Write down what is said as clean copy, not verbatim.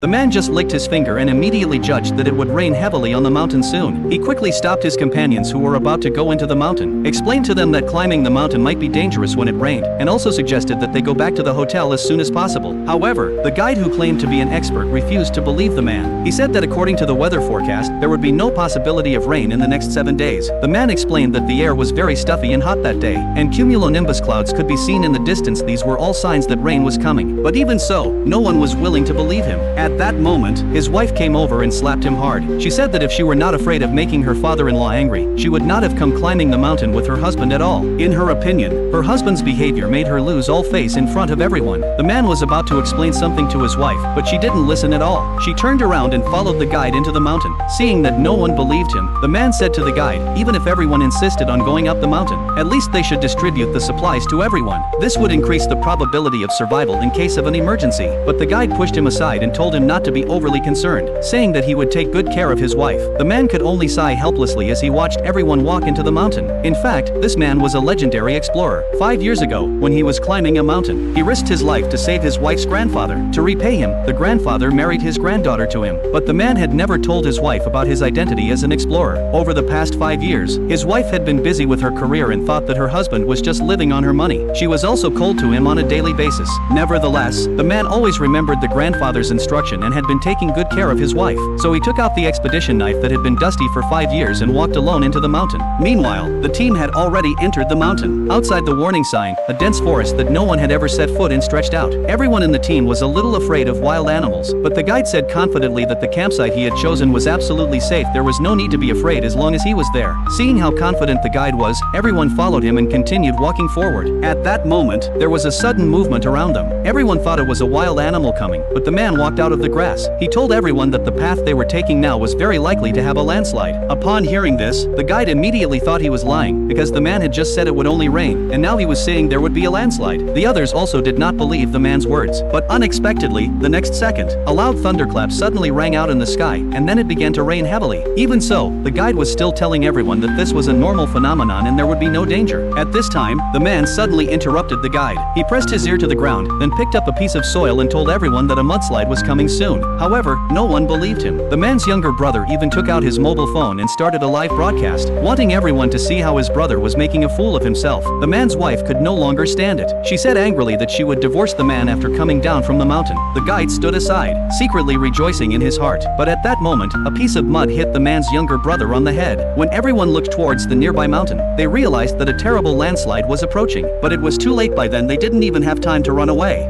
The man just licked his finger and immediately judged that it would rain heavily on the mountain soon. He quickly stopped his companions who were about to go into the mountain, explained to them that climbing the mountain might be dangerous when it rained, and also suggested that they go back to the hotel as soon as possible. However, the guide who claimed to be an expert refused to believe the man. He said that according to the weather forecast, there would be no possibility of rain in the next 7 days. The man explained that the air was very stuffy and hot that day, and cumulonimbus clouds could be seen in the distance. These were all signs that rain was coming. But even so, no one was willing to believe him. At that moment, his wife came over and slapped him hard. She said that if she were not afraid of making her father-in-law angry, she would not have come climbing the mountain with her husband at all. In her opinion, her husband's behavior made her lose all face in front of everyone. The man was about to explain something to his wife, but she didn't listen at all. She turned around and followed the guide into the mountain. Seeing that no one believed him, the man said to the guide, even if everyone insisted on going up the mountain, at least they should distribute the supplies to everyone. This would increase the probability of survival in case of an emergency. But the guide pushed him aside and told him not to be overly concerned, saying that he would take good care of his wife. The man could only sigh helplessly as he watched everyone walk into the mountain. In fact, this man was a legendary explorer. 5 years ago, when he was climbing a mountain, he risked his life to save his wife's grandfather. To repay him, the grandfather married his granddaughter to him. But the man had never told his wife about his identity as an explorer. Over the past 5 years, his wife had been busy with her career and thought that her husband was just living on her money. She was also cold to him on a daily basis. Nevertheless, the man always remembered the grandfather's instruction and had been taking good care of his wife. So he took out the expedition knife that had been dusty for 5 years and walked alone into the mountain. Meanwhile, the team had already entered the mountain. Outside the warning sign, a dense forest that no one had ever set foot in stretched out. Everyone in the team was a little afraid of wild animals, but the guide said confidently that the campsite he had chosen was absolutely safe. There was no need to be afraid as long as he was there. Seeing how confident the guide was, everyone followed him and continued walking forward. At that moment, there was a sudden movement around them. Everyone thought it was a wild animal coming, but the man walked out of the grass. He told everyone that the path they were taking now was very likely to have a landslide. Upon hearing this, the guide immediately thought he was lying, because the man had just said it would only rain, and now he was saying there would be a landslide. The others also did not believe the man's words. But unexpectedly, the next second, a loud thunderclap suddenly rang out in the sky, and then it began to rain heavily. Even so, the guide was still telling everyone that this was a normal phenomenon and there would be no danger. At this time, the man suddenly interrupted the guide. He pressed his ear to the ground, then picked up a piece of soil and told everyone that a mudslide was coming soon. However, no one believed him. The man's younger brother even took out his mobile phone and started a live broadcast, wanting everyone to see how his brother was making a fool of himself. The man's wife could no longer stand it. She said angrily that she would divorce the man after coming down from the mountain. The guide stood aside, secretly rejoicing in his heart. But at that moment, a piece of mud hit the man's younger brother on the head. When everyone looked towards the nearby mountain, they realized that a terrible landslide was approaching. But it was too late by then. They didn't even have time to run away.